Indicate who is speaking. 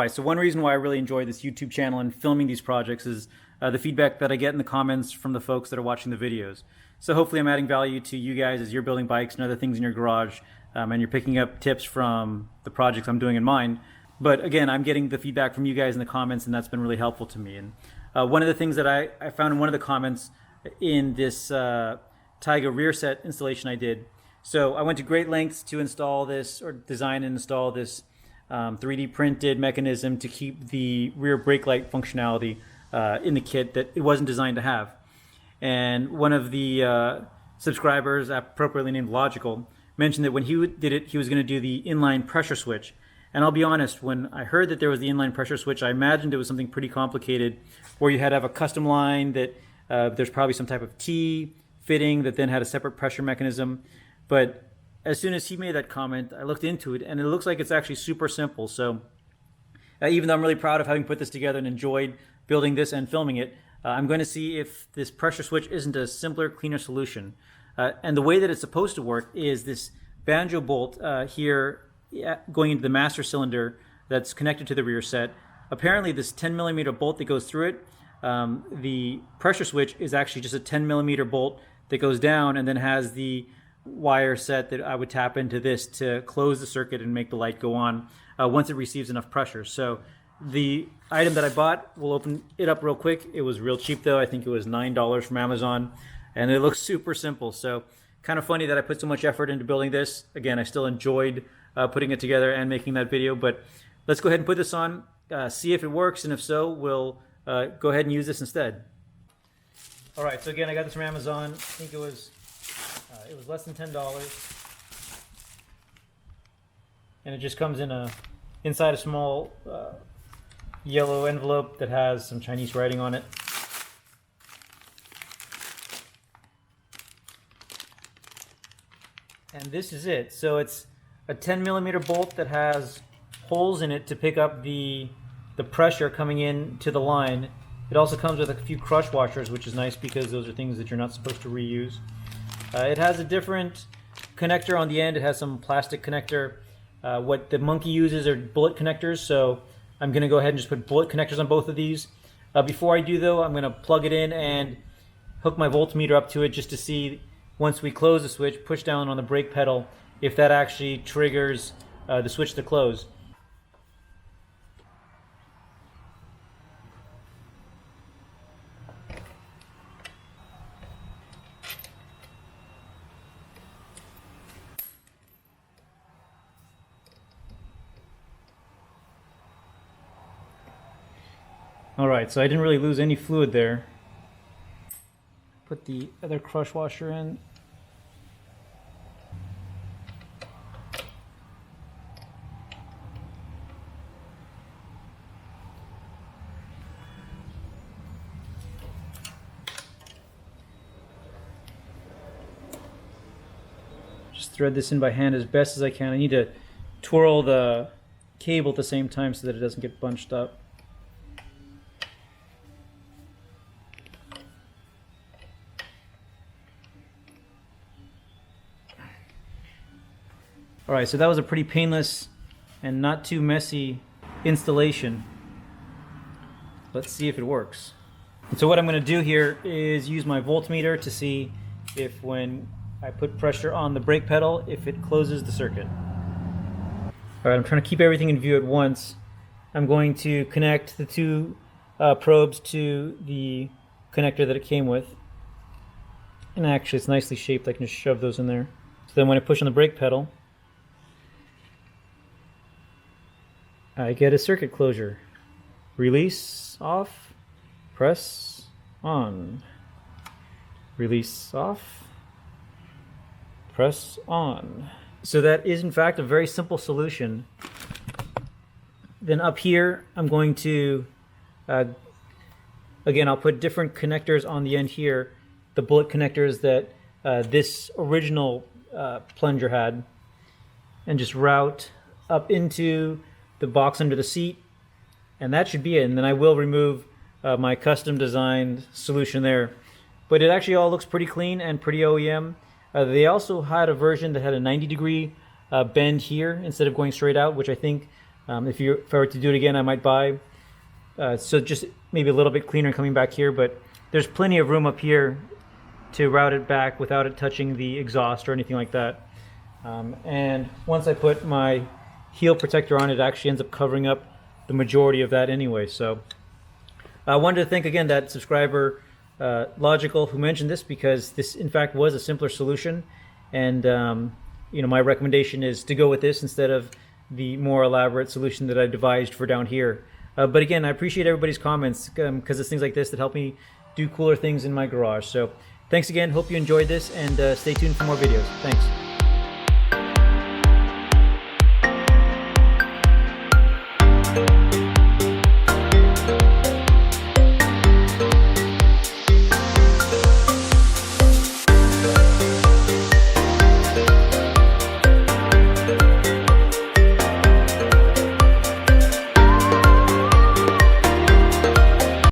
Speaker 1: right, so one reason why I really enjoy this YouTube channel and filming these projects is the feedback that I get in the comments from the folks that are watching the videos. So hopefully I'm adding value to you guys as you're building bikes and other things in your garage, and you're picking up tips from the projects I'm doing in mine. But again, I'm getting the feedback from you guys in the comments, and that's been really helpful to me. And one of the things that I found in one of the comments in this Tyga Rearset installation I did, so I went to great lengths to install this, or design and install this 3D printed mechanism to keep the rear brake light functionality in the kit that it wasn't designed to have. And one of the subscribers, appropriately named Logical, mentioned that when he did it, he was going to do the inline pressure switch. And I'll be honest, when I heard that there was the inline pressure switch, I imagined it was something pretty complicated where you had to have a custom line that there's probably some type of T fitting that then had a separate pressure mechanism. But as soon as he made that comment, I looked into it, and it looks like it's actually super simple. So even though I'm really proud of having put this together and enjoyed building this and filming it, I'm going to see if this pressure switch isn't a simpler, cleaner solution. And the way that it's supposed to work is this banjo bolt here going into the master cylinder that's connected to the rear set. Apparently this 10mm bolt that goes through it, the pressure switch is actually just a 10mm bolt that goes down and then has the wire set that I would tap into this to close the circuit and make the light go on once it receives enough pressure. So the item that I bought, we'll open it up real quick. It was real cheap though. I think it was $9 from Amazon, and it looks super simple. So kind of funny that I put so much effort into building this. Again, I still enjoyed putting it together and making that video, but let's go ahead and put this on, see if it works, and if so, we'll go ahead and use this instead. All right, so again, I got this from Amazon. I think it was less than $10, and it just comes in inside a small yellow envelope that has some Chinese writing on it. And this is it. So it's a 10mm bolt that has holes in it to pick up the pressure coming in to the line. It also comes with a few crush washers, which is nice because those are things that you're not supposed to reuse. It has a different connector on the end. It has some plastic connector. What the Monkey uses are bullet connectors, so I'm going to go ahead and just put bullet connectors on both of these. Before I do though, I'm going to plug it in and hook my voltmeter up to it just to see, once we close the switch, push down on the brake pedal, if that actually triggers the switch to close. Alright, so I didn't really lose any fluid there. Put the other crush washer in. Just thread this in by hand as best as I can. I need to twirl the cable at the same time so that it doesn't get bunched up. Alright, so that was a pretty painless and not too messy installation. Let's see if it works. And so what I'm going to do here is use my voltmeter to see if when I put pressure on the brake pedal, if it closes the circuit. Alright, I'm trying to keep everything in view at once. I'm going to connect the two probes to the connector that it came with. And actually it's nicely shaped, I can just shove those in there. So then when I push on the brake pedal, I get a circuit closure. Release off, press on. Release off, press on. So that is in fact a very simple solution. Then up here I'm going to, again I'll put different connectors on the end here. The bullet connectors that this original plunger had, and just route up into the box under the seat, and that should be it. And then I will remove my custom designed solution there. But it actually all looks pretty clean and pretty OEM. They also had a version that had a 90-degree bend here instead of going straight out, which I think If I were to do it again, I might buy. So just maybe a little bit cleaner coming back here, but there's plenty of room up here to route it back without it touching the exhaust or anything like that. And once I put my heel protector on, it actually ends up covering up the majority of that anyway. So I wanted to thank again that subscriber Logical who mentioned this, because this in fact was a simpler solution, and my recommendation is to go with this instead of the more elaborate solution that I devised for down here. But again, I appreciate everybody's comments, because it's things like this that help me do cooler things in my garage. So thanks again, hope you enjoyed this, and stay tuned for more videos. Thanks.